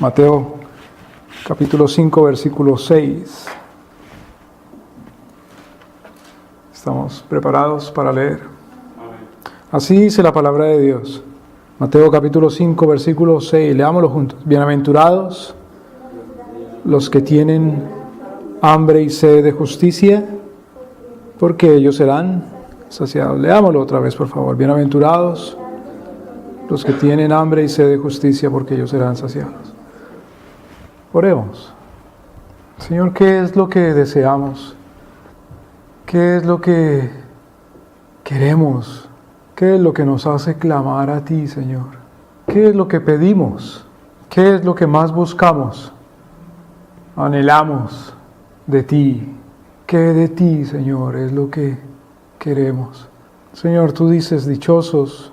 Mateo capítulo 5, versículo 6. ¿Estamos preparados para leer? Así dice la palabra de Dios. Mateo capítulo 5, versículo 6. Leámoslo juntos. Bienaventurados los que tienen hambre y sed de justicia, porque ellos serán saciados. Leámoslo otra vez, por favor. Bienaventurados los que tienen hambre y sed de justicia, porque ellos serán saciados. Oremos. Señor, ¿qué es lo que deseamos? ¿Qué es lo que queremos? ¿Qué es lo que nos hace clamar a ti, Señor? ¿Qué es lo que pedimos? ¿Qué es lo que más buscamos? Anhelamos de ti. ¿Qué de ti, Señor, es lo que queremos? Señor, tú dices, dichosos,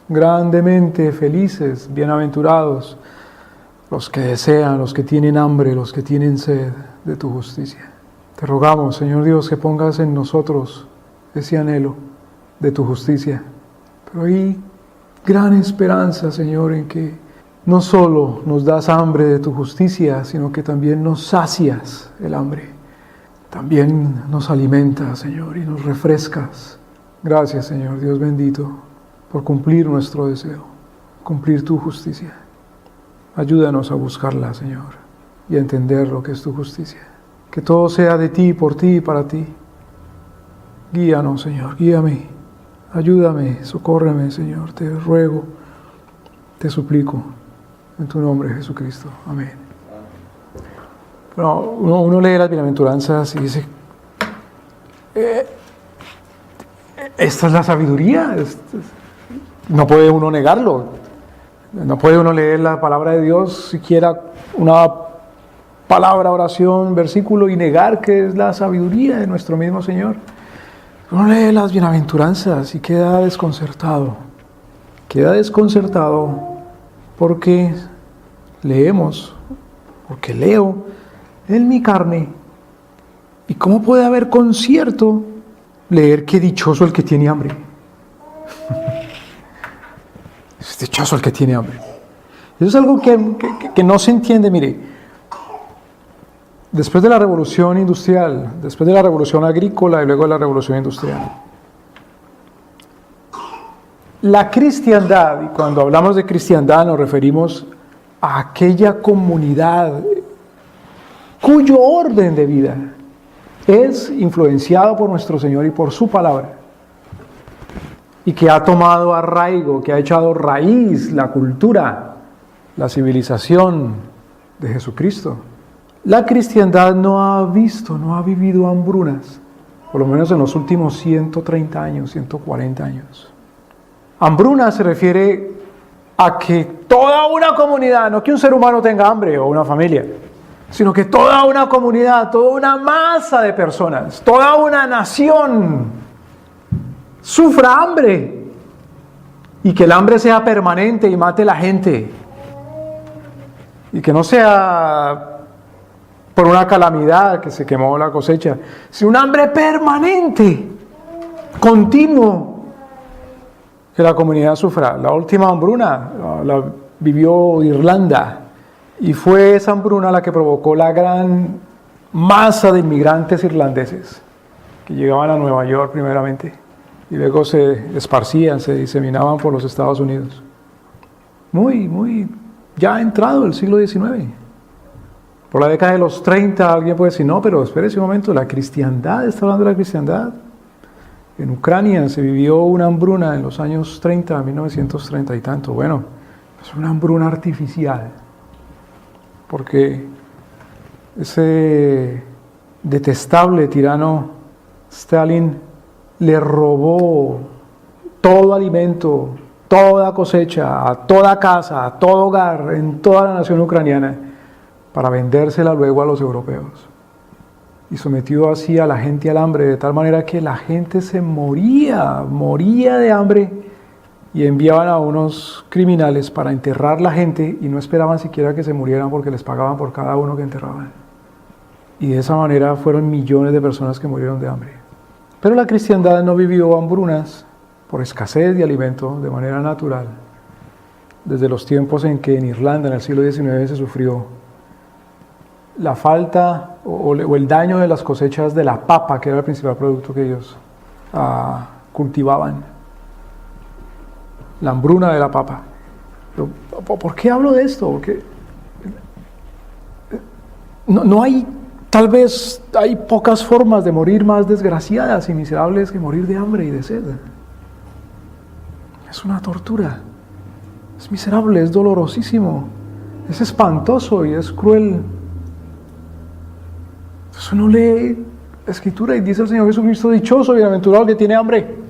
grandemente felices, bienaventurados, los que desean, los que tienen hambre, los que tienen sed de tu justicia. Te rogamos, Señor Dios, que pongas en nosotros ese anhelo de tu justicia. Pero hay gran esperanza, Señor, en que no solo nos das hambre de tu justicia, sino que también nos sacias el hambre. También nos alimentas, Señor, y nos refrescas. Gracias, Señor Dios bendito, por cumplir nuestro deseo, cumplir tu justicia. Ayúdanos a buscarla, Señor, y a entender lo que es tu justicia. Que todo sea de ti, por ti y para ti. Guíanos, Señor, guíame, ayúdame, socórreme, Señor, te ruego, te suplico, en tu nombre, Jesucristo. Amén. Bueno, uno lee las bienaventuranzas y dice, esta es la sabiduría. No puede uno negarlo. No puede uno leer la palabra de Dios, siquiera una palabra, oración, versículo, y negar que es la sabiduría de nuestro mismo Señor. Uno lee las bienaventuranzas y queda desconcertado. Queda desconcertado porque leemos, porque leo en mi carne. ¿Y cómo puede haber concierto leer que dichoso el que tiene hambre? Es dichoso el que tiene hambre. Eso es algo que no se entiende. Mire, después de la revolución industrial, después de la revolución agrícola y luego de la revolución industrial, la cristiandad, y cuando hablamos de cristiandad nos referimos a aquella comunidad cuyo orden de vida es influenciado por nuestro Señor y por su palabra, y que ha tomado arraigo, que ha echado raíz la cultura, la civilización de Jesucristo. La cristiandad no ha vivido hambrunas, por lo menos en los últimos 130 años, 140 años. Hambruna se refiere a que toda una comunidad, no que un ser humano tenga hambre o una familia, sino que toda una comunidad, toda una masa de personas, toda una nación sufra hambre, y que el hambre sea permanente y mate a la gente, y que no sea por una calamidad que se quemó la cosecha, sino un hambre permanente, continuo, que la comunidad sufra. La última hambruna la vivió Irlanda, y fue esa hambruna la que provocó la gran masa de inmigrantes irlandeses que llegaban a Nueva York primeramente, y luego se esparcían, se diseminaban por los Estados Unidos. Ya ha entrado el siglo XIX. Por la década de los 30 alguien puede decir, no, pero espérese un momento, la cristiandad, está hablando de la cristiandad. En Ucrania se vivió una hambruna en los años 30, 1930 y tanto. Bueno, es una hambruna artificial, porque ese detestable tirano Stalin le robó todo alimento, toda cosecha, a toda casa, a todo hogar, en toda la nación ucraniana, para vendérsela luego a los europeos. Y sometió así a la gente al hambre, de tal manera que la gente se moría de hambre, y enviaban a unos criminales para enterrar la gente, y no esperaban siquiera que se murieran porque les pagaban por cada uno que enterraban. Y de esa manera fueron millones de personas que murieron de hambre. Pero la cristiandad no vivió hambrunas por escasez de alimento de manera natural, desde los tiempos en que en Irlanda, en el siglo XIX, se sufrió la falta o el daño de las cosechas de la papa, que era el principal producto que ellos cultivaban. La hambruna de la papa. Pero, ¿por qué hablo de esto? Porque no hay, tal vez hay pocas formas de morir más desgraciadas y miserables que morir de hambre y de sed. Es una tortura. Es miserable, es dolorosísimo, es espantoso y es cruel. Entonces uno lee la Escritura y dice el Señor Jesucristo: dichoso, bienaventurado el que tiene hambre.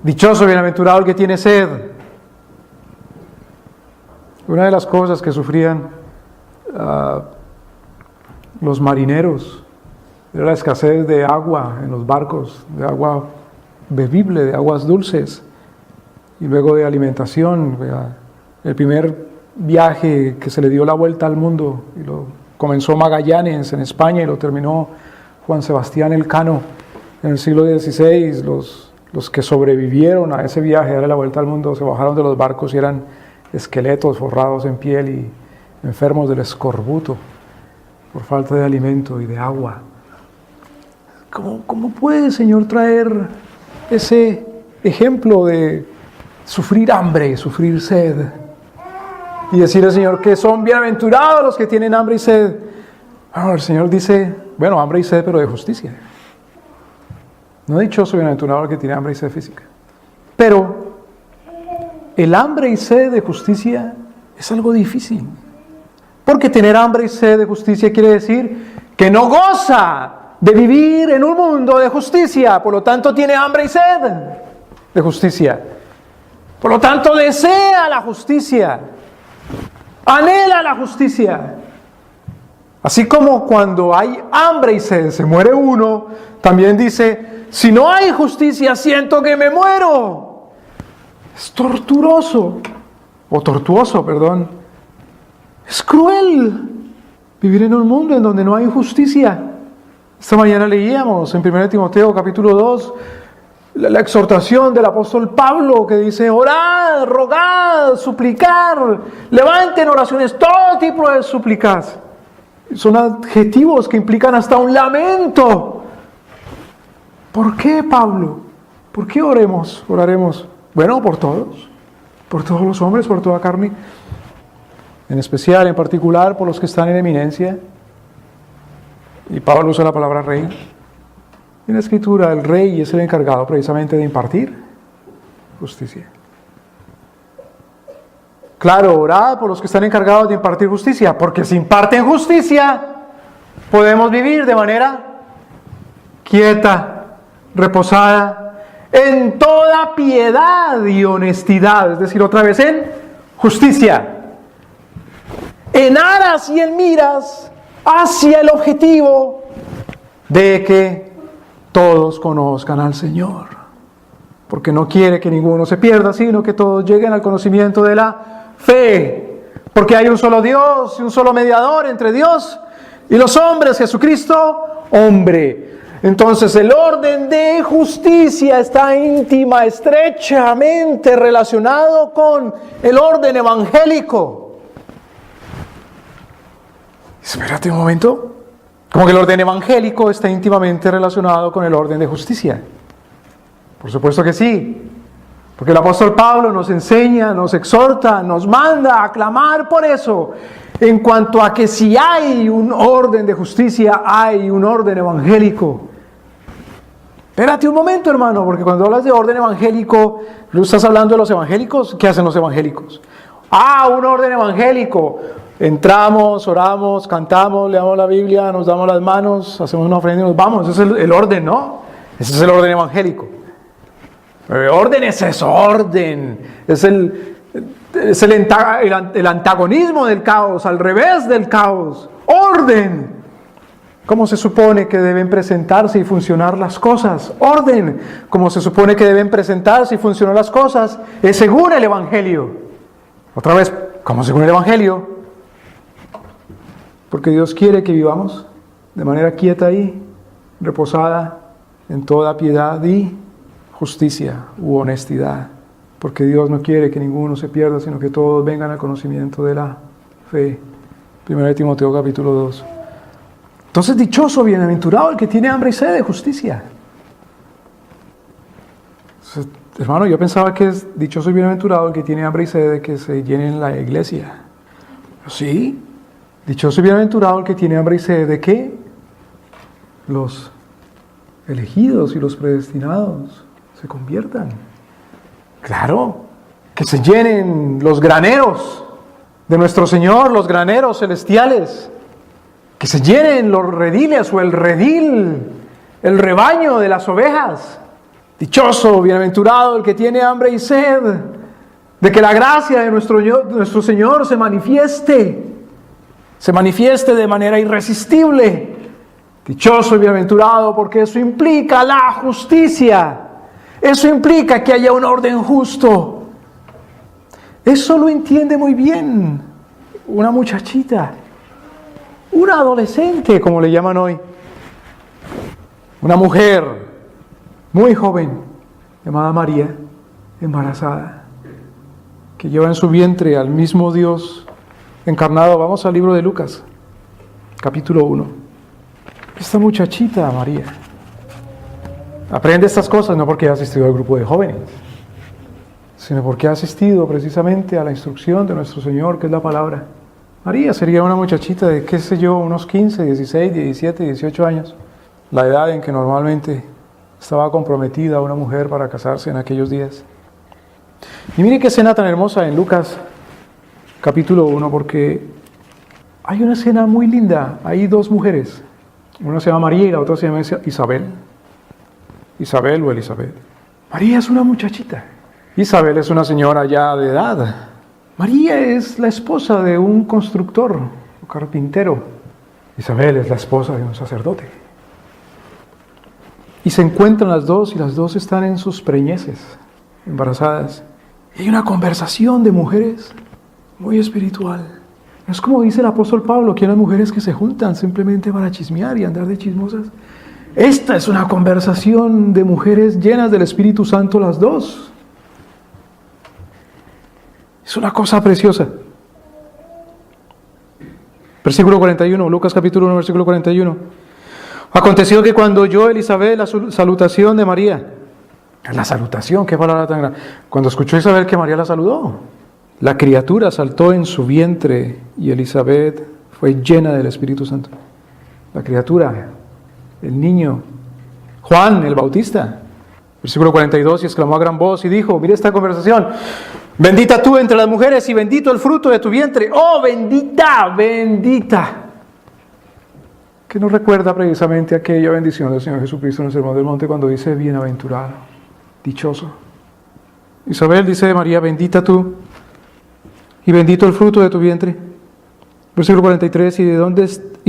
Dichoso, bienaventurado el que tiene sed. Una de las cosas que sufrían los marineros era la escasez de agua en los barcos, de agua bebible, de aguas dulces, y luego de alimentación. El primer viaje que se le dio la vuelta al mundo, y lo comenzó Magallanes en España y lo terminó Juan Sebastián Elcano en el siglo XVI. Los que sobrevivieron a ese viaje, a darle la vuelta al mundo, se bajaron de los barcos y eran esqueletos forrados en piel y enfermos del escorbuto por falta de alimento y de agua. ¿Cómo puede el Señor traer ese ejemplo de sufrir hambre, sufrir sed, y decir al Señor que son bienaventurados los que tienen hambre y sed? Bueno, el Señor dice, bueno, hambre y sed, pero de justicia. No he dicho soy bienaventurado el que tiene hambre y sed física. Pero el hambre y sed de justicia es algo difícil. Porque tener hambre y sed de justicia quiere decir que no goza de vivir en un mundo de justicia. Por lo tanto, tiene hambre y sed de justicia. Por lo tanto, desea la justicia. Anhela la justicia. Así como cuando hay hambre y sed se muere uno, también dice: si no hay justicia, siento que me muero. Es tortuoso, perdón. Es cruel vivir en un mundo en donde no hay justicia. Esta mañana leíamos en 1 Timoteo capítulo 2 la exhortación del apóstol Pablo, que dice: orad, rogad, suplicar, levanten oraciones, todo tipo de súplicas. Son adjetivos que implican hasta un lamento. ¿Por qué, Pablo? ¿Por qué oraremos? Bueno, por todos los hombres, por toda carne, en especial, en particular, por los que están en eminencia. Y Pablo usa la palabra rey. En la Escritura, el rey es el encargado precisamente de impartir justicia. Claro, orad por los que están encargados de impartir justicia, porque si imparten justicia, podemos vivir de manera quieta, reposada, en toda piedad y honestidad, es decir, otra vez en justicia, en aras y en miras hacia el objetivo de que todos conozcan al Señor, porque no quiere que ninguno se pierda, sino que todos lleguen al conocimiento de la fe, porque hay un solo Dios y un solo mediador entre Dios y los hombres, Jesucristo, hombre. Entonces el orden de justicia está íntima, estrechamente relacionado con el orden evangélico. Espérate un momento. ¿Cómo que el orden evangélico está íntimamente relacionado con el orden de justicia? Por supuesto que sí. Porque el apóstol Pablo nos enseña, nos exhorta, nos manda a clamar por eso. En cuanto a que si hay un orden de justicia, hay un orden evangélico. Espérate un momento, hermano, porque cuando hablas de orden evangélico, ¿no estás hablando de los evangélicos? ¿Qué hacen los evangélicos? Un orden evangélico. Entramos, oramos, cantamos, leamos la Biblia, nos damos las manos, hacemos una ofrenda y nos vamos. Ese es el orden, ¿no? Ese es el orden evangélico. El orden es eso, orden. Es el antagonismo del caos, al revés del caos. Orden. ¿Cómo se supone que deben presentarse y funcionar las cosas? Orden. ¿Cómo se supone que deben presentarse y funcionar las cosas? Es según el Evangelio. Otra vez, ¿cómo según el Evangelio? Porque Dios quiere que vivamos de manera quieta y reposada en toda piedad y justicia u honestidad. porque Dios no quiere que ninguno se pierda, sino que todos vengan al conocimiento de la fe. 1 Timoteo capítulo 2. Entonces, dichoso, bienaventurado el que tiene hambre y sed de justicia. Entonces, hermano, yo pensaba que es dichoso y bienaventurado el que tiene hambre y sed de que se llene en la iglesia. Sí, dichoso y bienaventurado el que tiene hambre y sed de que los elegidos y los predestinados se conviertan. Claro, que se llenen los graneros de nuestro Señor, los graneros celestiales, que se llenen los rediles o el redil, el rebaño de las ovejas. Dichoso, bienaventurado el que tiene hambre y sed de que la gracia de nuestro Señor se manifieste de manera irresistible. Dichoso y bienaventurado porque eso implica la justicia. Eso implica que haya un orden justo. Eso lo entiende muy bien una muchachita, una adolescente, como le llaman hoy. Una mujer muy joven, llamada María, embarazada, que lleva en su vientre al mismo Dios encarnado. Vamos al libro de Lucas, capítulo 1. Esta muchachita, María, aprende estas cosas no porque ha asistido al grupo de jóvenes, sino porque ha asistido precisamente a la instrucción de nuestro Señor, que es la palabra. María sería una muchachita de, qué sé yo, unos 15, 16, 17, 18 años, la edad en que normalmente estaba comprometida una mujer para casarse en aquellos días. Y mire qué escena tan hermosa en Lucas capítulo 1, porque hay una escena muy linda. Hay dos mujeres, una se llama María y la otra se llama Isabel. Isabel o Elizabeth. María es una muchachita. Isabel es una señora ya de edad. María es la esposa de un constructor o carpintero. Isabel es la esposa de un sacerdote. Y se encuentran las dos y las dos están en sus preñeces, embarazadas. Y hay una conversación de mujeres muy espiritual. Es como dice el apóstol Pablo, que hay mujeres que se juntan simplemente para chismear y andar de chismosas. Esta es una conversación de mujeres llenas del Espíritu Santo, las dos. Es una cosa preciosa. Versículo 41, Lucas capítulo 1, versículo 41. Aconteció que cuando oyó Elizabeth la salutación de María, la salutación, qué palabra tan grande. Cuando escuchó Isabel que María la saludó, la criatura saltó en su vientre y Elizabeth fue llena del Espíritu Santo. La criatura, el niño, Juan el Bautista. Versículo 42, y exclamó a gran voz y dijo, mire esta conversación, bendita tú entre las mujeres y bendito el fruto de tu vientre. Oh, bendita, bendita. Que nos recuerda precisamente aquella bendición del Señor Jesucristo en el Sermón del Monte cuando dice bienaventurado, dichoso. Isabel dice de María, bendita tú y bendito el fruto de tu vientre. Versículo 43, ¿y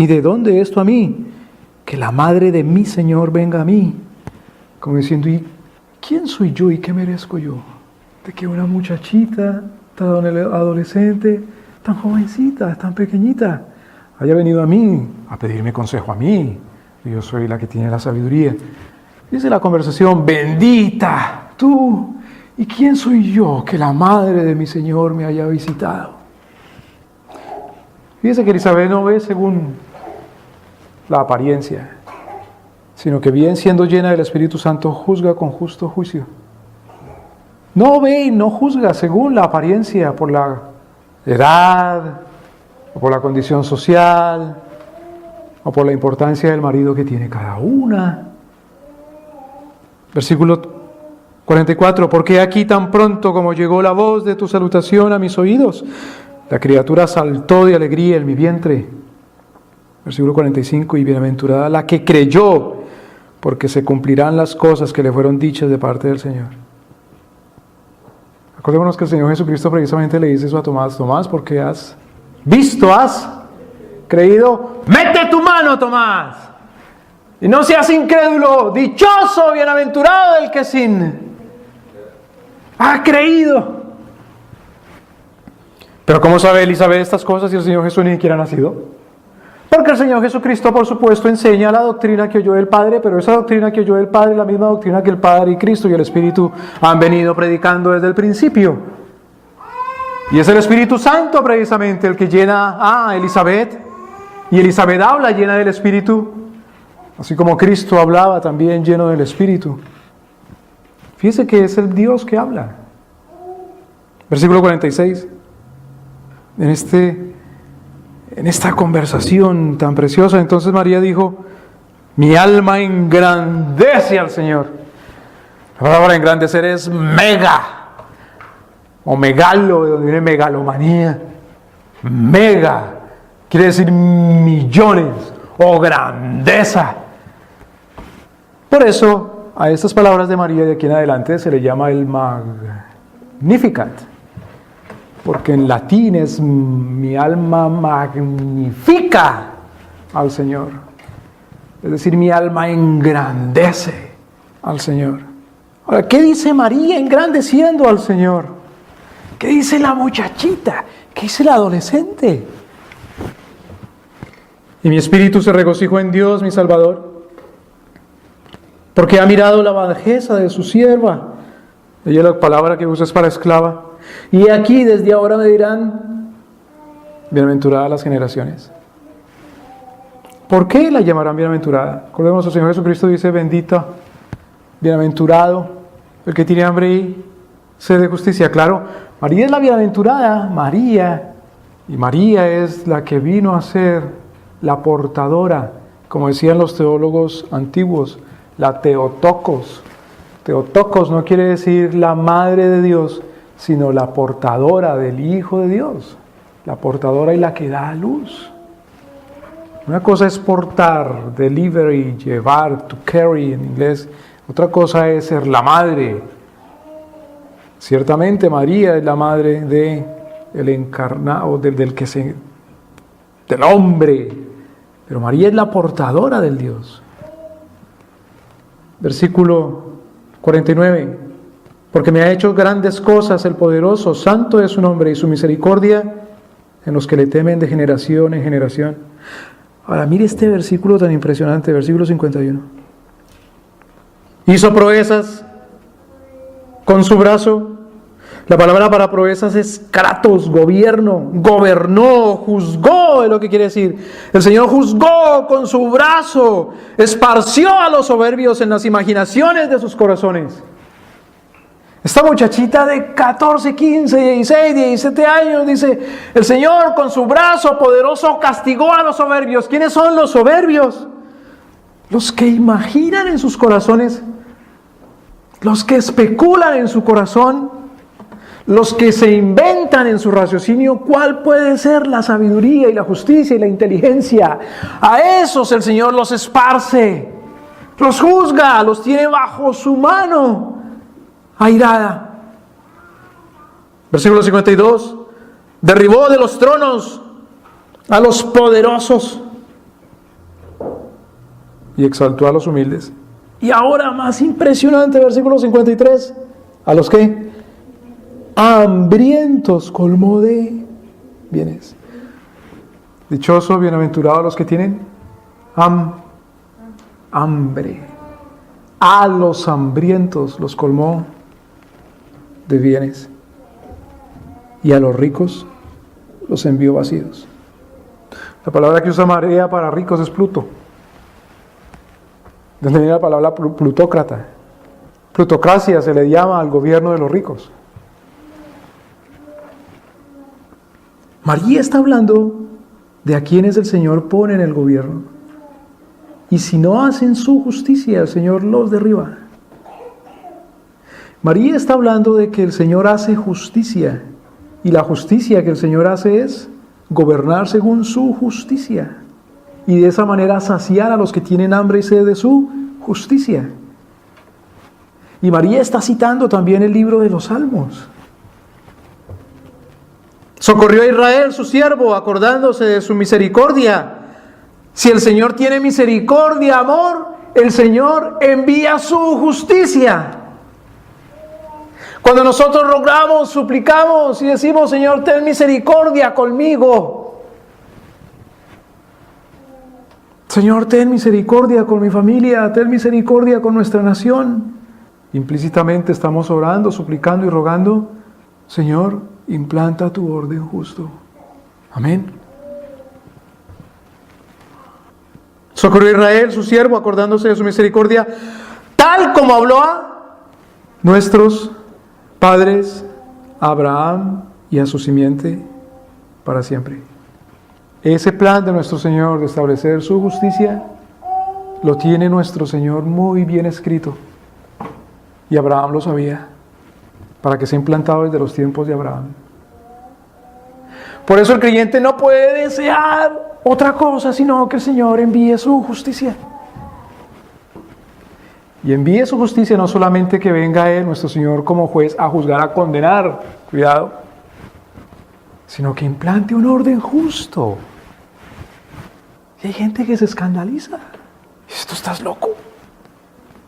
de dónde esto a mí? Que la madre de mi Señor venga a mí. Como diciendo, ¿y quién soy yo y qué merezco yo? De que una muchachita, tan adolescente, tan jovencita, tan pequeñita, haya venido a mí, a pedirme consejo a mí. Yo soy la que tiene la sabiduría. Dice la conversación, bendita tú. ¿Y quién soy yo que la madre de mi Señor me haya visitado? Fíjese que Elizabeth no ve según la apariencia, sino que bien siendo llena del Espíritu Santo, juzga con justo juicio. No ve y no juzga según la apariencia, por la edad, o por la condición social, o por la importancia del marido que tiene cada una. Versículo 44, porque aquí tan pronto como llegó la voz de tu salutación a mis oídos, la criatura saltó de alegría en mi vientre. Versículo 45, y bienaventurada la que creyó, porque se cumplirán las cosas que le fueron dichas de parte del Señor. Acordémonos que el Señor Jesucristo precisamente le dice eso a Tomás, Tomás, porque has visto, has creído, mete tu mano, Tomás, y no seas incrédulo, dichoso, bienaventurado el que ha creído. Pero ¿cómo sabe Elizabeth estas cosas si el Señor Jesús ni siquiera ha nacido? Porque el Señor Jesucristo, por supuesto, enseña la doctrina que oyó del Padre, pero esa doctrina que oyó del Padre es la misma doctrina que el Padre y Cristo y el Espíritu han venido predicando desde el principio. Y es el Espíritu Santo precisamente el que llena a Elizabeth, y Elizabeth habla llena del Espíritu, así como Cristo hablaba también lleno del Espíritu. Fíjese que es el Dios que habla. Versículo 46. En esta conversación tan preciosa, entonces María dijo: mi alma engrandece al Señor. La palabra engrandecer es mega, o megalo, de donde viene megalomanía. Mega quiere decir millones, o grandeza. Por eso, a estas palabras de María de aquí en adelante se le llama el Magnificat. Porque en latín es mi alma magnifica al Señor. Es decir, mi alma engrandece al Señor. Ahora, ¿qué dice María engrandeciendo al Señor? ¿Qué dice la muchachita? ¿Qué dice la adolescente? Y mi espíritu se regocijó en Dios, mi Salvador, porque ha mirado la bajeza de su sierva. Ella la palabra que usa es para esclava. Y aquí desde ahora me dirán: bienaventuradas las generaciones. ¿Por qué la llamarán bienaventurada? Recordemos, el Señor Jesucristo dice: bendita, bienaventurado el que tiene hambre y sed de justicia. Claro, María es la bienaventurada, María, y María es la que vino a ser la portadora, como decían los teólogos antiguos, la Teotokos. Teotokos no quiere decir la madre de Dios, sino la portadora del Hijo de Dios, la portadora y la que da a luz. Una cosa es portar, delivery, llevar, to carry en inglés. Otra cosa es ser la madre. Ciertamente María es la madre de el encarnado, del hombre, pero María es la portadora del Dios. Versículo 49. Porque me ha hecho grandes cosas el poderoso, santo es su nombre y su misericordia en los que le temen de generación en generación. Ahora mire este versículo tan impresionante, versículo 51. Hizo proezas con su brazo. La palabra para proezas es kratos, gobierno, gobernó, juzgó, es lo que quiere decir. El Señor juzgó con su brazo, esparció a los soberbios en las imaginaciones de sus corazones. Esta muchachita de 14, 15, 16, 17 años dice: el Señor con su brazo poderoso castigó a los soberbios. ¿Quiénes son los soberbios? Los que imaginan en sus corazones, los que especulan en su corazón, los que se inventan en su raciocinio cuál puede ser la sabiduría y la justicia y la inteligencia. A esos el Señor los esparce, los juzga, los tiene bajo su mano airada. Versículo 52. Derribó de los tronos a los poderosos y exaltó a los humildes. Y ahora más impresionante, versículo 53. ¿A los qué? Hambrientos colmó de bienes. Dichoso, bienaventurado los que tienen hambre. A los hambrientos los colmó de bienes, y a los ricos los envió vacíos. La palabra que usa María para ricos es Pluto. ¿De dónde viene la palabra plutócrata? Plutocracia se le llama al gobierno de los ricos. María está hablando de a quienes el Señor pone en el gobierno. Y si no hacen su justicia, el Señor los derriba. María está hablando de que el Señor hace justicia. Y la justicia que el Señor hace es gobernar según su justicia. Y de esa manera saciar a los que tienen hambre y sed de su justicia. Y María está citando también el libro de los Salmos. Socorrió a Israel, su siervo, acordándose de su misericordia. Si el Señor tiene misericordia, amor, el Señor envía su justicia. Cuando nosotros rogamos, suplicamos y decimos: Señor, ten misericordia conmigo, Señor, ten misericordia con mi familia, ten misericordia con nuestra nación. Implícitamente estamos orando, suplicando y rogando, Señor, implanta tu orden justo. Amén. Socorrió a Israel, su siervo, acordándose de su misericordia, tal como habló a nuestros padres, a Abraham y a su simiente para siempre. Ese plan de nuestro Señor de establecer su justicia lo tiene nuestro Señor muy bien escrito. Y Abraham lo sabía, para que sea implantado desde los tiempos de Abraham. Por eso el creyente no puede desear otra cosa, sino que el Señor envíe su justicia. Y envíe su justicia no solamente que venga Él, nuestro Señor, como juez a juzgar, a condenar, cuidado, sino que implante un orden justo. Y hay gente que se escandaliza. ¿Esto estás loco?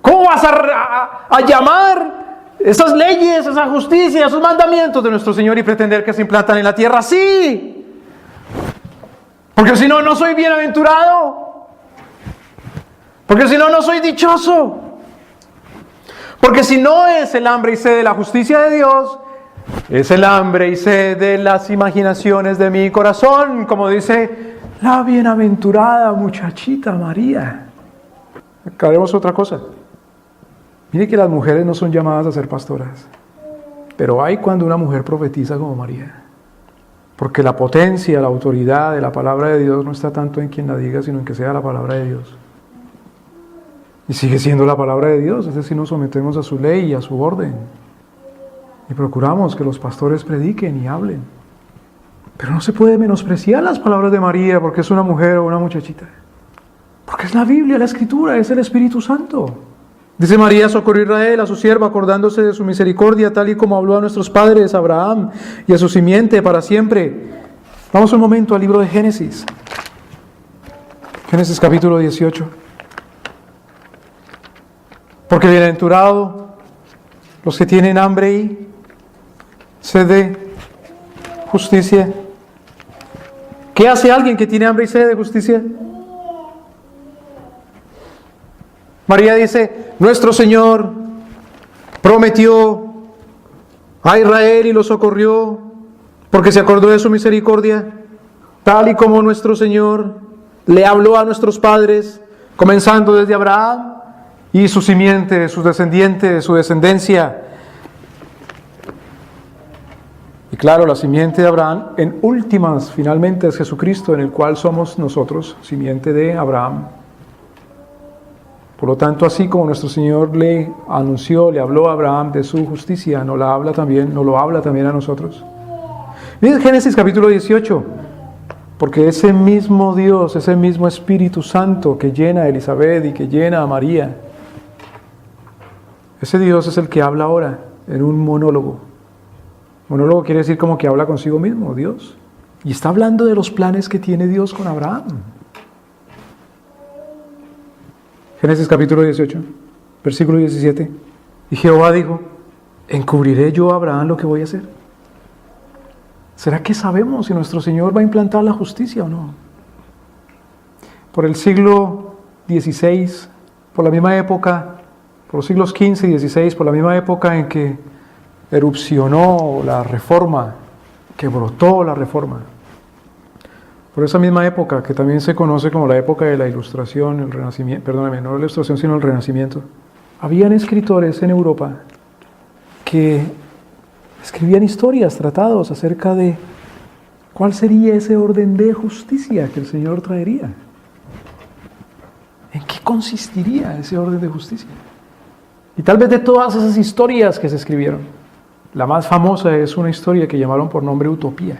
¿Cómo vas a llamar esas leyes, esa justicia, esos mandamientos de nuestro Señor y pretender que se implantan en la tierra? ¡Sí! Porque si no, no soy bienaventurado. Porque si no, no soy dichoso. Porque si no es el hambre y sed de la justicia de Dios, es el hambre y sed de las imaginaciones de mi corazón, como dice la bienaventurada muchachita María. Acá vemos otra cosa. Mire que las mujeres no son llamadas a ser pastoras, pero hay cuando una mujer profetiza como María. Porque la potencia, la autoridad de la palabra de Dios no está tanto en quien la diga, sino en que sea la palabra de Dios. Y sigue siendo la palabra de Dios, es decir, nos sometemos a su ley y a su orden. Y procuramos que los pastores prediquen y hablen. Pero no se puede menospreciar las palabras de María porque es una mujer o una muchachita. Porque es la Biblia, la Escritura, es el Espíritu Santo. Dice María, socorrió a Israel, a su siervo, acordándose de su misericordia, tal y como habló a nuestros padres, a Abraham, y a su simiente para siempre. Vamos un momento al libro de Génesis. Génesis capítulo 18. Porque bienaventurados los que tienen hambre y sed de justicia. ¿Qué hace alguien que tiene hambre y sed de justicia? María dice, nuestro Señor prometió a Israel y lo socorrió porque se acordó de su misericordia, tal y como nuestro Señor le habló a nuestros padres, comenzando desde Abraham y su simiente, sus descendientes, su descendencia. Y claro, la simiente de Abraham, en últimas, finalmente es Jesucristo, en el cual somos nosotros, simiente de Abraham. Por lo tanto, así como nuestro Señor le anunció, le habló a Abraham de su justicia, nos lo habla también a nosotros. Miren Génesis capítulo 18, porque ese mismo Dios, ese mismo Espíritu Santo que llena a Elizabeth y que llena a María, ese Dios es el que habla ahora en un monólogo. Monólogo quiere decir como que habla consigo mismo, Dios. Y está hablando de los planes que tiene Dios con Abraham. Génesis capítulo 18, versículo 17. Y Jehová dijo, ¿encubriré yo a Abraham lo que voy a hacer? ¿Será que sabemos si nuestro Señor va a implantar la justicia o no? Por el siglo XVI, por la misma época, por los siglos XV y XVI, por la misma época en que erupcionó la Reforma, que brotó la Reforma. Por esa misma época, que también se conoce como la época de la Ilustración, el Renacimiento, perdóname, no la Ilustración, sino el Renacimiento, habían escritores en Europa que escribían historias, tratados acerca de cuál sería ese orden de justicia que el Señor traería. ¿En qué consistiría ese orden de justicia? Y tal vez de todas esas historias que se escribieron, la más famosa es una historia que llamaron por nombre Utopía.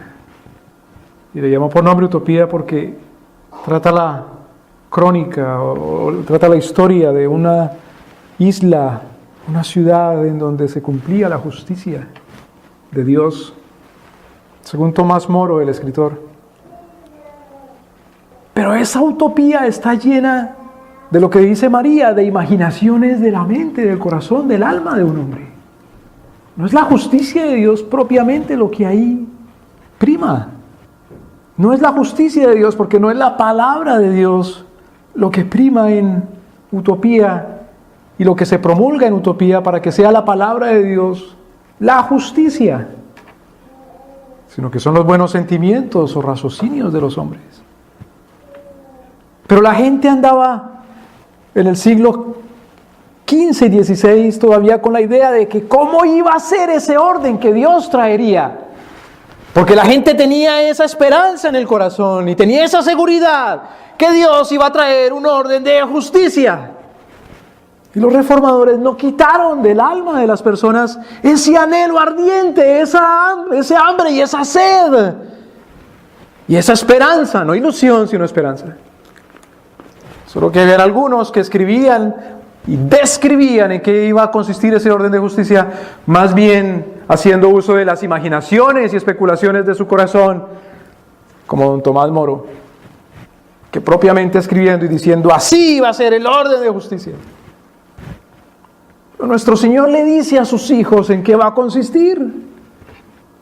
Y le llamó por nombre Utopía porque trata la crónica o trata la historia de una isla, una ciudad en donde se cumplía la justicia de Dios, según Tomás Moro, el escritor. Pero esa utopía está llena de lo que dice María, de imaginaciones de la mente, del corazón, del alma de un hombre. No es la justicia de Dios propiamente lo que ahí prima. No es la justicia de Dios, porque no es la palabra de Dios lo que prima en utopía y lo que se promulga en utopía para que sea la palabra de Dios la justicia, sino que son los buenos sentimientos o raciocinios de los hombres. Pero la gente andaba en el siglo XV y XVI todavía con la idea de que cómo iba a ser ese orden que Dios traería. Porque la gente tenía esa esperanza en el corazón y tenía esa seguridad que Dios iba a traer un orden de justicia. Y los reformadores no quitaron del alma de las personas ese anhelo ardiente, ese hambre y esa sed. Y esa esperanza, no ilusión, sino esperanza. Solo que había algunos que escribían y describían en qué iba a consistir ese orden de justicia, más bien haciendo uso de las imaginaciones y especulaciones de su corazón, como don Tomás Moro, que propiamente escribiendo y diciendo, así va a ser el orden de justicia. Pero nuestro Señor le dice a sus hijos en qué va a consistir.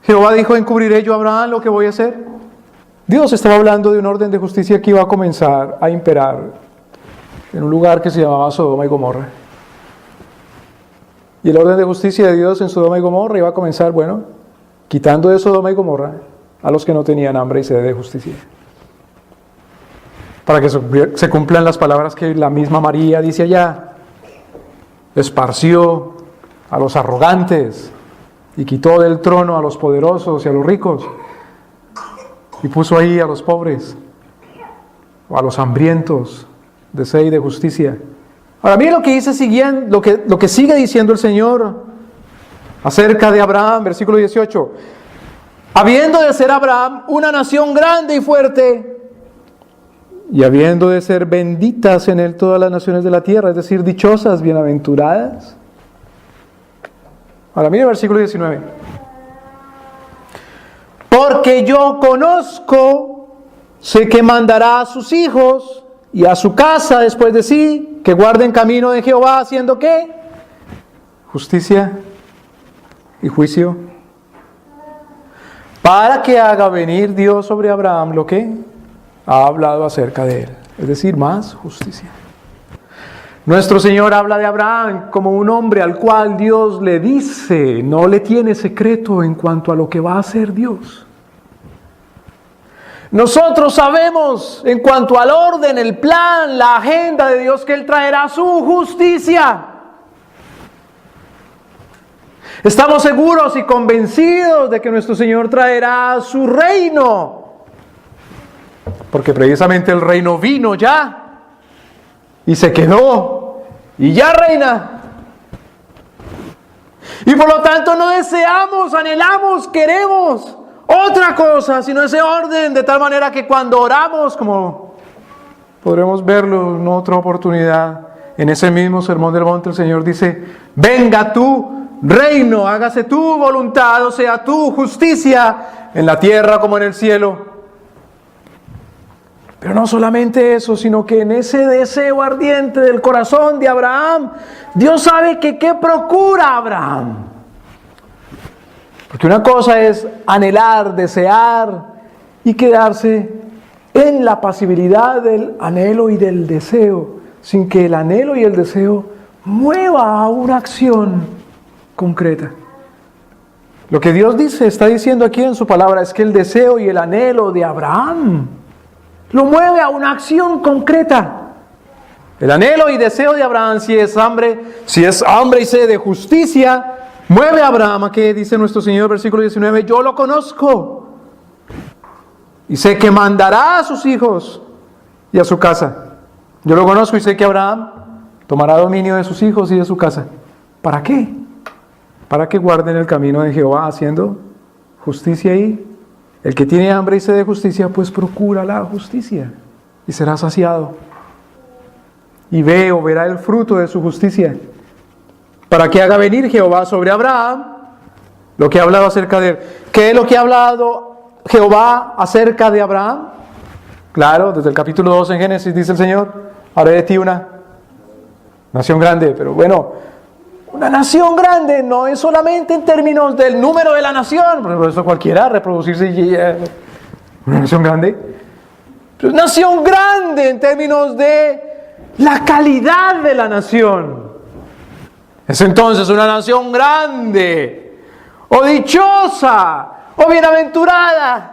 Jehová dijo, encubriré yo a Abraham lo que voy a hacer. Dios estaba hablando de un orden de justicia que iba a comenzar a imperar en un lugar que se llamaba Sodoma y Gomorra. Y el orden de justicia de Dios en Sodoma y Gomorra iba a comenzar, bueno, quitando de Sodoma y Gomorra a los que no tenían hambre y sed de justicia. Para que se cumplan las palabras que la misma María dice allá. Esparció a los arrogantes y quitó del trono a los poderosos y a los ricos y puso ahí a los pobres o a los hambrientos de sed y de justicia. Ahora miren lo que dice siguiendo, lo que sigue diciendo el Señor acerca de Abraham, versículo 18. Habiendo de ser Abraham una nación grande y fuerte, y habiendo de ser benditas en él todas las naciones de la tierra, es decir, dichosas, bienaventuradas. Ahora mire el versículo 19. Porque yo conozco, sé que mandará a sus hijos y a su casa después de sí, que guarden camino de Jehová, haciendo ¿qué? Justicia y juicio. Para que haga venir Dios sobre Abraham lo que ha hablado acerca de él, es decir, más justicia. Nuestro Señor habla de Abraham como un hombre al cual Dios le dice, no le tiene secreto en cuanto a lo que va a hacer Dios. Nosotros sabemos en cuanto al orden, el plan, la agenda de Dios que Él traerá su justicia. Estamos seguros y convencidos de que nuestro Señor traerá su reino. Porque precisamente el reino vino ya y se quedó y ya reina. Y por lo tanto no deseamos, anhelamos, queremos otra cosa, sino ese orden, de tal manera que cuando oramos, como podremos verlo en otra oportunidad, en ese mismo Sermón del Monte, el Señor dice, venga tu reino, hágase tu voluntad, o sea, tu justicia, en la tierra como en el cielo. Pero no solamente eso, sino que en ese deseo ardiente del corazón de Abraham, Dios sabe que ¿qué procura Abraham? Porque una cosa es anhelar, desear y quedarse en la pasibilidad del anhelo y del deseo, sin que el anhelo y el deseo mueva a una acción concreta. Lo que Dios dice, está diciendo aquí en su palabra, es que el deseo y el anhelo de Abraham lo mueve a una acción concreta. El anhelo y deseo de Abraham, si es hambre y sed de justicia, mueve a Abraham, que dice nuestro Señor, versículo 19, yo lo conozco y sé que mandará a sus hijos y a su casa. Yo lo conozco y sé que Abraham tomará dominio de sus hijos y de su casa. ¿Para qué? Para que guarden el camino de Jehová, haciendo justicia y el que tiene hambre y sed de justicia, pues procura la justicia y será saciado. Y verá el fruto de su justicia. Para que haga venir Jehová sobre Abraham lo que ha hablado acerca de él. ¿Qué es lo que ha hablado Jehová acerca de Abraham? Claro, desde el capítulo 2 en Génesis dice el Señor, haré de ti una nación grande. Pero bueno, una nación grande no es solamente en términos del número de la nación, por eso cualquiera reproducirse una nación grande, Es una nación grande en términos de la calidad de la nación. Es entonces una nación grande, o dichosa, o bienaventurada.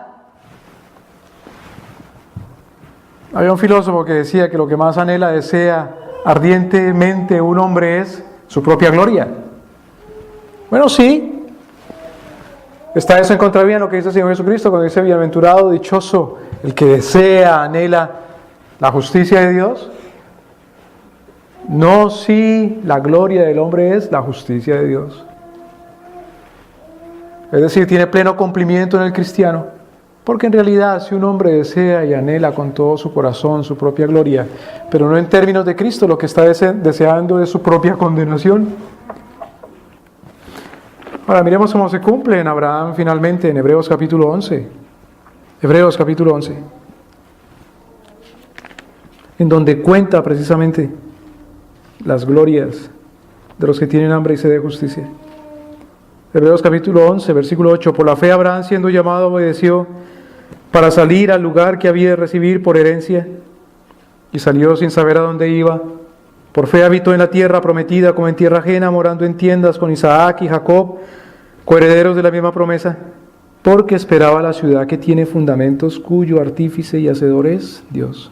Había un filósofo que decía que lo que más anhela, desea ardientemente un hombre es su propia gloria. Bueno, sí. Está eso en contravía en lo que dice el Señor Jesucristo cuando dice bienaventurado, dichoso, el que desea, anhela la justicia de Dios. No, si la gloria del hombre es la justicia de Dios. Es decir, tiene pleno cumplimiento en el cristiano. Porque en realidad, si un hombre desea y anhela con todo su corazón su propia gloria, pero no en términos de Cristo, lo que está deseando es su propia condenación. Ahora miremos cómo se cumple en Abraham finalmente en Hebreos capítulo 11. Hebreos capítulo 11. En donde cuenta precisamente las glorias de los que tienen hambre y sed de justicia. Hebreos capítulo 11, versículo 8. Por la fe Abraham, siendo llamado, obedeció para salir al lugar que había de recibir por herencia, y salió sin saber a dónde iba. Por fe habitó en la tierra prometida como en tierra ajena, morando en tiendas con Isaac y Jacob, coherederos de la misma promesa, porque esperaba la ciudad que tiene fundamentos, cuyo artífice y hacedor es Dios.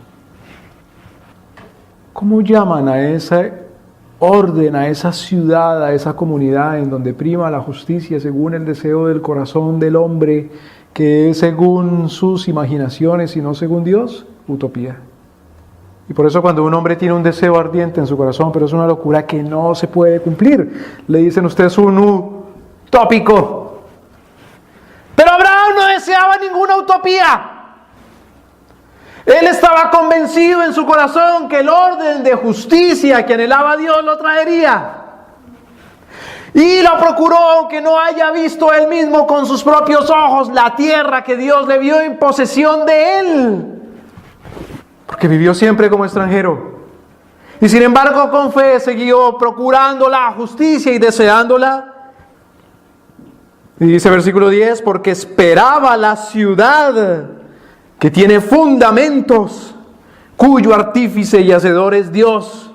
¿Cómo llaman a esa orden, a esa ciudad, a esa comunidad en donde prima la justicia según el deseo del corazón del hombre, que es según sus imaginaciones y no según Dios? Utopía. Y por eso cuando un hombre tiene un deseo ardiente en su corazón, pero es una locura que no se puede cumplir, le dicen: usted es un utópico. Pero Abraham no deseaba ninguna utopía. Él estaba convencido en su corazón que el orden de justicia que anhelaba Dios lo traería. Y lo procuró, aunque no haya visto él mismo con sus propios ojos la tierra que Dios le dio en posesión de él. Porque vivió siempre como extranjero. Y sin embargo, con fe siguió procurando la justicia y deseándola. Y dice versículo 10, porque esperaba la ciudad que tiene fundamentos, cuyo artífice y hacedor es Dios.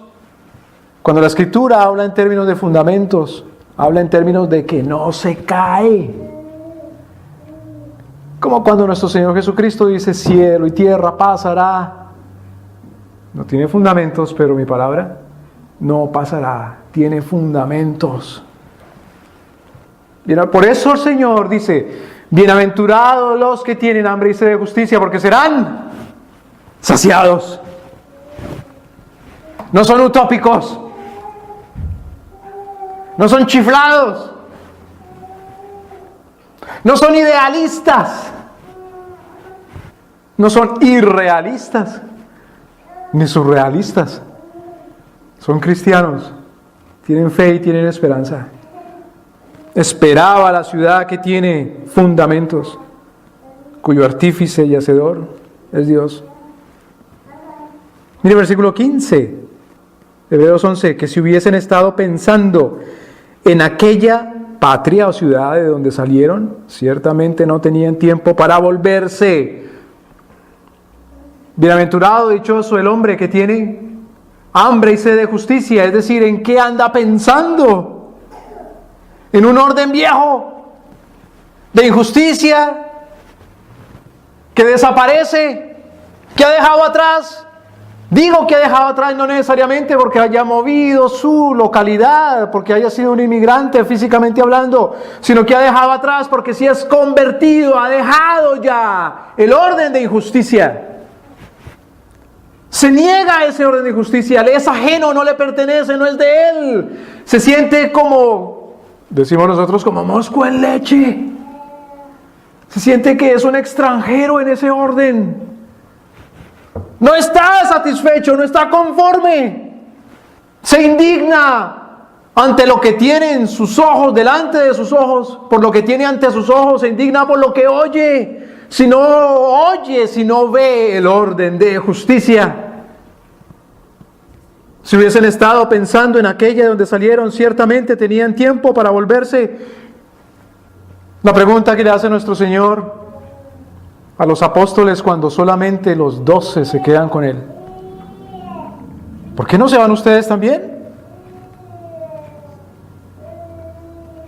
Cuando la Escritura habla en términos de fundamentos, habla en términos de que no se cae. Como cuando nuestro Señor Jesucristo dice: cielo y tierra pasará. No tiene fundamentos, pero mi palabra no pasará. Tiene fundamentos. Por eso el Señor dice: bienaventurados los que tienen hambre y sed de justicia, porque serán saciados. No son utópicos. No son chiflados. No son idealistas. No son irrealistas, ni surrealistas. Son cristianos. Tienen fe y tienen esperanza. Esperaba la ciudad que tiene fundamentos, cuyo artífice y hacedor es Dios. Mire versículo 15, Hebreos 11, que si hubiesen estado pensando en aquella patria o ciudad de donde salieron, ciertamente no tenían tiempo para volverse. Bienaventurado, dichoso el hombre que tiene hambre y sed de justicia, es decir, ¿en qué anda pensando? En un orden viejo, de injusticia, que desaparece, que ha dejado atrás. Digo que ha dejado atrás no necesariamente porque haya movido su localidad, porque haya sido un inmigrante físicamente hablando, sino que ha dejado atrás porque si es convertido, ha dejado ya el orden de injusticia. Se niega a ese orden de injusticia, le es ajeno, no le pertenece, no es de él. Se siente como, decimos nosotros, como mosco en leche. Se siente que es un extranjero en ese orden. No está satisfecho, no está conforme. Se indigna ante lo que tiene en sus ojos, delante de sus ojos, por lo que tiene ante sus ojos, se indigna por lo que oye. Si no oye, si no ve el orden de justicia. Si hubiesen estado pensando en aquella de donde salieron, ciertamente tenían tiempo para volverse. La pregunta que le hace nuestro Señor a los apóstoles cuando solamente los 12 se quedan con Él? ¿Por qué no se van ustedes también?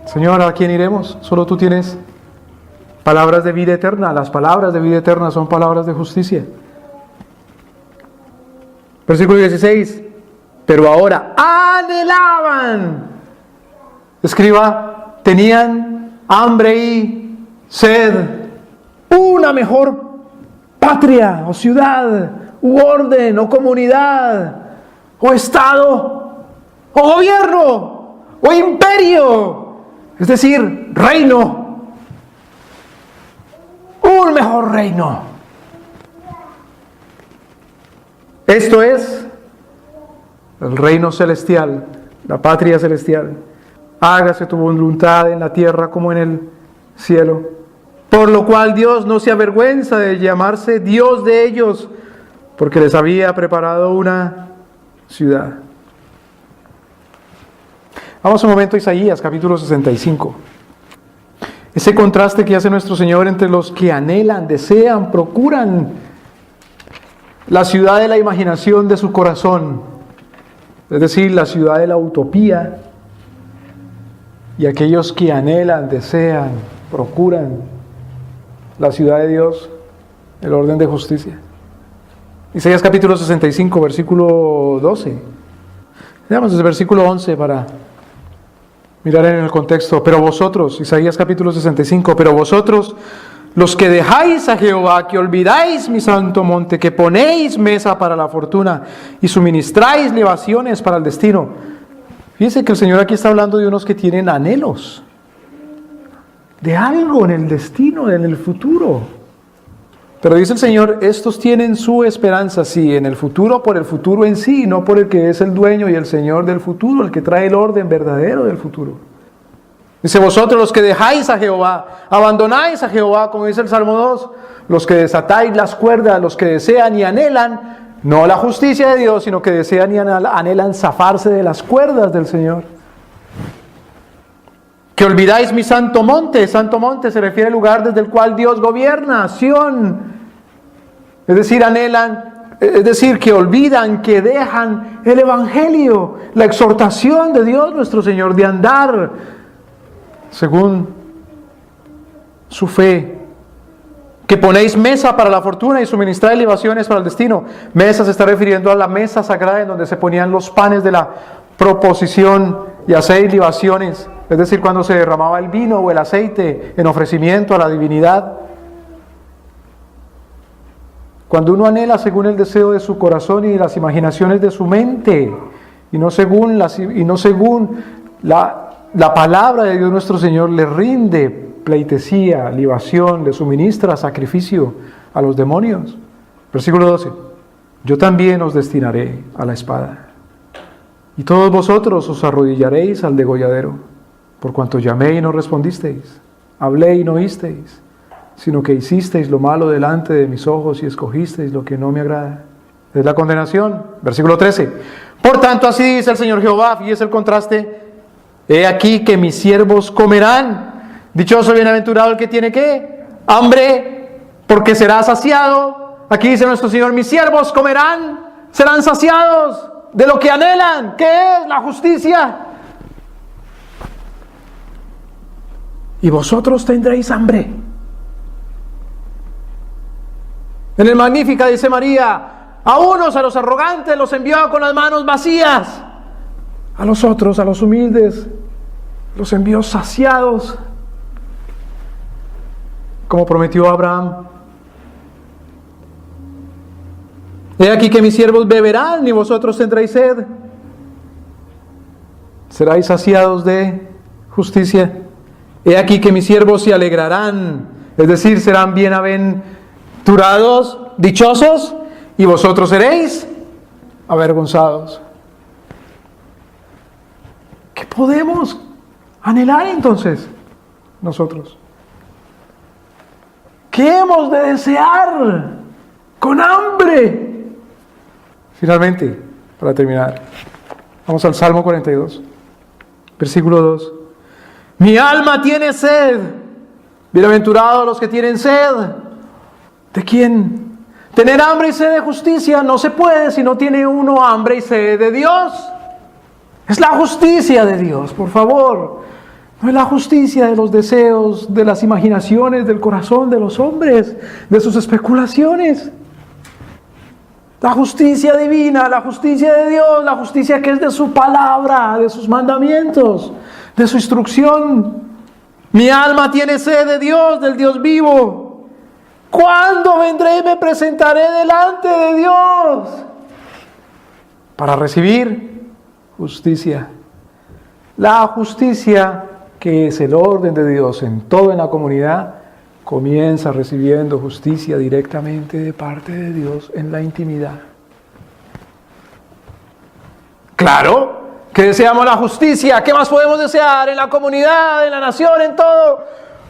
Señor, ¿a quién iremos? Solo tú tienes palabras de vida eterna. Las palabras de vida eterna son palabras de justicia. Versículo 16. Pero ahora anhelaban. Escriba, tenían hambre y sed. Una mejor patria o ciudad, u orden o comunidad, o estado, o gobierno, o imperio, es decir, reino, un mejor reino. Esto es el reino celestial, la patria celestial. Hágase tu voluntad en la tierra como en el cielo. Por lo cual Dios no se avergüenza de llamarse Dios de ellos, porque les había preparado una ciudad. Vamos un momento a Isaías, capítulo 65. Ese contraste que hace nuestro Señor entre los que anhelan, desean, procuran la ciudad de la imaginación de su corazón, es decir, la ciudad de la utopía, y aquellos que anhelan, desean, procuran la ciudad de Dios, el orden de justicia. Isaías capítulo 65, versículo 12. Veamos desde el versículo 11 para mirar en el contexto. Pero vosotros, Isaías capítulo 65, pero vosotros, los que dejáis a Jehová, que olvidáis mi santo monte, que ponéis mesa para la fortuna y suministráis libaciones para el destino. Fíjense que el Señor aquí está hablando de unos que tienen anhelos de algo en el destino, en el futuro. Pero dice el Señor, estos tienen su esperanza, sí, en el futuro, por el futuro en sí, no por el que es el dueño y el Señor del futuro, el que trae el orden verdadero del futuro. Dice, vosotros los que dejáis a Jehová, abandonáis a Jehová, como dice el Salmo 2, los que desatáis las cuerdas, los que desean y anhelan, no la justicia de Dios, sino que desean y anhelan zafarse de las cuerdas del Señor. Que olvidáis mi santo monte se refiere al lugar desde el cual Dios gobierna, Sión. Es decir, anhelan, es decir, que olvidan, que dejan el evangelio, la exhortación de Dios nuestro Señor de andar según su fe. Que ponéis mesa para la fortuna y suministráis libaciones para el destino. Mesa se está refiriendo a la mesa sagrada en donde se ponían los panes de la proposición y hacéis libaciones. Es decir, cuando se derramaba el vino o el aceite en ofrecimiento a la divinidad. Cuando uno anhela según el deseo de su corazón y las imaginaciones de su mente, y no según la palabra de Dios nuestro Señor, le rinde pleitesía, libación, le suministra sacrificio a los demonios. Versículo 12. Yo también os destinaré a la espada, y todos vosotros os arrodillaréis al degolladero. Por cuanto llamé y no respondisteis, hablé y no oísteis, sino que hicisteis lo malo delante de mis ojos y escogisteis lo que no me agrada. Es la condenación. Versículo 13. Por tanto, así dice el Señor Jehová, fíjese el contraste. He aquí que mis siervos comerán. Dichoso y bienaventurado el que tiene ¿qué? Hambre, porque será saciado. Aquí dice nuestro Señor, mis siervos comerán, serán saciados de lo que anhelan. ¿Qué es? La justicia. Y vosotros tendréis hambre. En el Magnífica dice María, a unos, a los arrogantes, los envió con las manos vacías. A los otros, a los humildes, los envió saciados, como prometió Abraham. He aquí que mis siervos beberán y vosotros tendréis sed. Seráis saciados de justicia. He aquí que mis siervos se alegrarán, es decir, serán bienaventurados, dichosos, y vosotros seréis avergonzados. ¿Qué podemos anhelar entonces nosotros? ¿Qué hemos de desear con hambre? Finalmente, para terminar, vamos al Salmo 42, versículo 2. Mi alma tiene sed, bienaventurados los que tienen sed, ¿De quién? Tener hambre y sed de justicia no se puede si no tiene uno hambre y sed de Dios. Es la justicia de Dios, por favor. No es la justicia de los deseos, de las imaginaciones, del corazón de los hombres, de sus especulaciones. La justicia divina, la justicia de Dios, la justicia que es de su palabra, de sus mandamientos, de su instrucción. Mi alma tiene sed de Dios, del Dios vivo. ¿Cuándo vendré y me presentaré delante de Dios? Para recibir justicia. La justicia, que es el orden de Dios en todo en la comunidad, comienza recibiendo justicia directamente de parte de Dios en la intimidad. Claro que deseamos la justicia. ¿Qué más podemos desear en la comunidad, en la nación, en todo?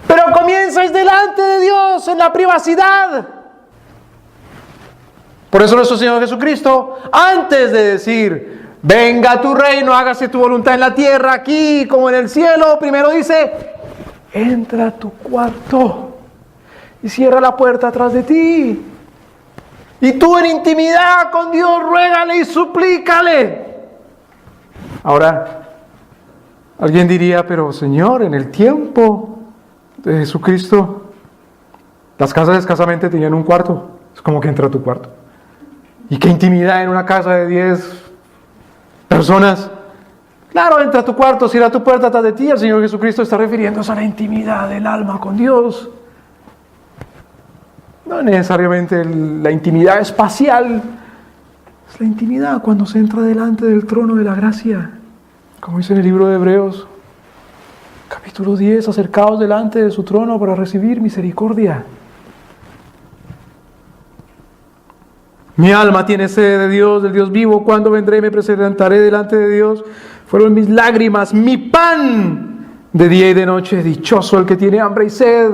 Pero comienza es delante de Dios, en la privacidad. Por eso nuestro Señor Jesucristo, antes de decir, venga tu reino, hágase tu voluntad en la tierra, aquí como en el cielo, primero dice, entra a tu cuarto y cierra la puerta atrás de ti. Y tú en intimidad con Dios, ruégale y suplícale. Ahora, alguien diría, pero Señor, en el tiempo de Jesucristo, las casas escasamente tenían un cuarto. Es como que entra a tu cuarto. ¿Y qué intimidad en una casa de 10 personas? Claro, entra a tu cuarto, cierra tu puerta atrás de ti. El Señor Jesucristo está refiriéndose a la intimidad del alma con Dios. No necesariamente la intimidad espacial, es la intimidad cuando se entra delante del trono de la gracia. Como dice en el libro de Hebreos, capítulo 10, acercaos delante de su trono para recibir misericordia. Mi alma tiene sed de Dios, del Dios vivo. ¿Cuándo vendré y me presentaré delante de Dios? Fueron mis lágrimas, mi pan de día y de noche. Dichoso el que tiene hambre y sed.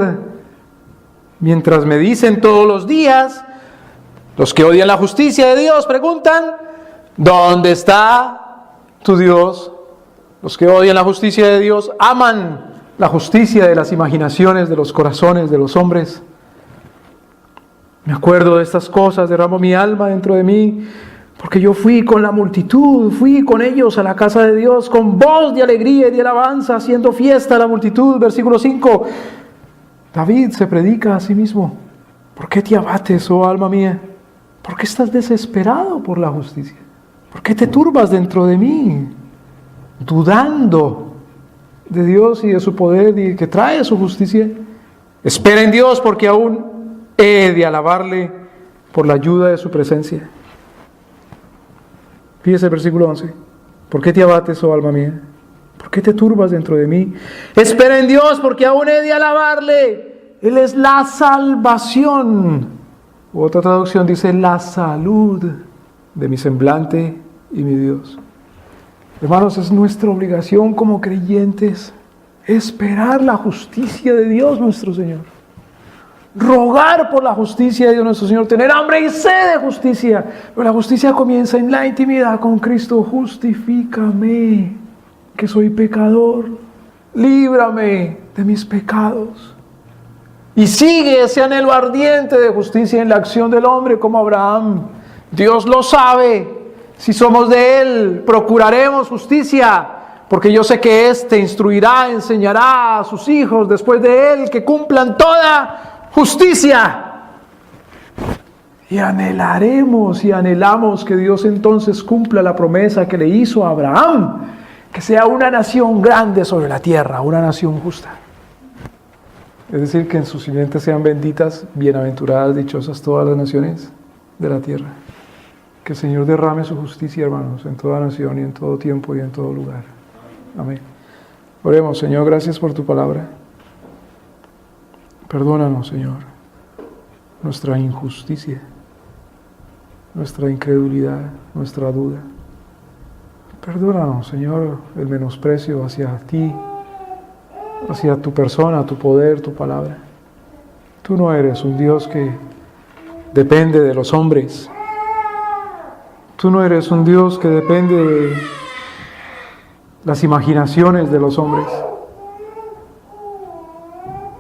Mientras me dicen todos los días, los que odian la justicia de Dios preguntan, ¿dónde está tu Dios? Los que odian la justicia de Dios aman la justicia de las imaginaciones, de los corazones de los hombres. Me acuerdo de estas cosas, derramo mi alma dentro de mí, porque yo fui con la multitud, fui con ellos a la casa de Dios, con voz de alegría y de alabanza, haciendo fiesta a la multitud. Versículo 5. David se predica a sí mismo. ¿Por qué te abates, oh alma mía? ¿Por qué estás desesperado por la justicia? ¿Por qué te turbas dentro de mí? Dudando de Dios y de su poder y que trae su justicia. Espera en Dios, porque aún he de alabarle por la ayuda de su presencia. Fíjese el versículo 11. ¿Por qué te abates, oh alma mía? ¿Por qué te turbas dentro de mí? Espera en Dios, porque aún he de alabarle. Él es la salvación. Otra traducción dice la salud de mi semblante y mi Dios. Hermanos, es nuestra obligación como creyentes esperar la justicia de Dios nuestro Señor. Rogar por la justicia de Dios nuestro Señor, tener hambre y sed de justicia. Pero la justicia comienza en la intimidad con Cristo. Justifícame, que soy pecador. Líbrame de mis pecados. Y sigue ese anhelo ardiente de justicia en la acción del hombre como Abraham. Dios lo sabe. Si somos de Él, procuraremos justicia, porque yo sé que éste instruirá, enseñará a sus hijos después de Él que cumplan toda justicia. Y anhelaremos y anhelamos que Dios entonces cumpla la promesa que le hizo a Abraham, que sea una nación grande sobre la tierra, una nación justa. Es decir, que en sus simientes sean benditas, bienaventuradas, dichosas todas las naciones de la tierra. Que el Señor derrame su justicia, hermanos, en toda nación y en todo tiempo y en todo lugar. Amén. Oremos. Señor, gracias por tu palabra. Perdónanos, Señor, nuestra injusticia, nuestra incredulidad, nuestra duda. Perdónanos, Señor, el menosprecio hacia ti, hacia tu persona, tu poder, tu palabra. Tú no eres un Dios que depende de los hombres. Tú no eres un Dios que depende de las imaginaciones de los hombres.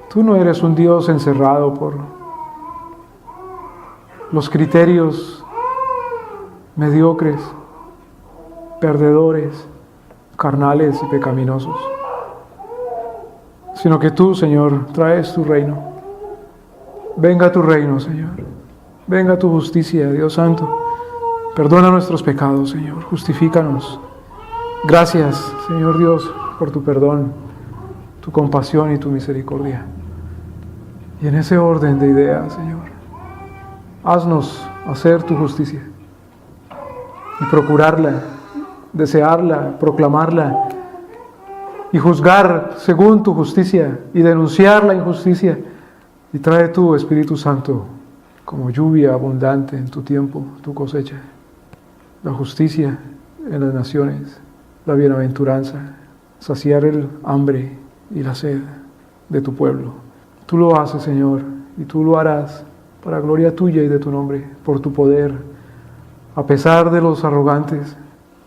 Tú no eres un Dios encerrado los criterios mediocres, perdedores, carnales y pecaminosos, sino que tú, Señor, traes tu reino. Venga tu reino, Señor. Venga tu justicia, Dios Santo. Perdona nuestros pecados, Señor. Justifícanos. Gracias, Señor Dios, por tu perdón, tu compasión y tu misericordia. Y en ese orden de ideas, Señor, haznos hacer tu justicia y procurarla, desearla, proclamarla y juzgar según tu justicia y denunciar la injusticia. Y trae tu Espíritu Santo como lluvia abundante en tu tiempo, tu cosecha, la justicia en las naciones, la bienaventuranza, saciar el hambre y la sed de tu pueblo. Tú lo haces, Señor, y tú lo harás para gloria tuya y de tu nombre, por tu poder, a pesar de los arrogantes,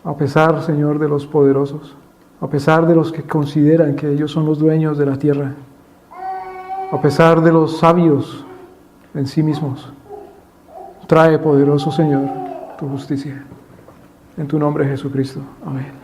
a pesar, Señor, de los poderosos, a pesar de los que consideran que ellos son los dueños de la tierra, a pesar de los sabios en sí mismos. Trae, poderoso Señor, tu justicia. En tu nombre, Jesucristo. Amén.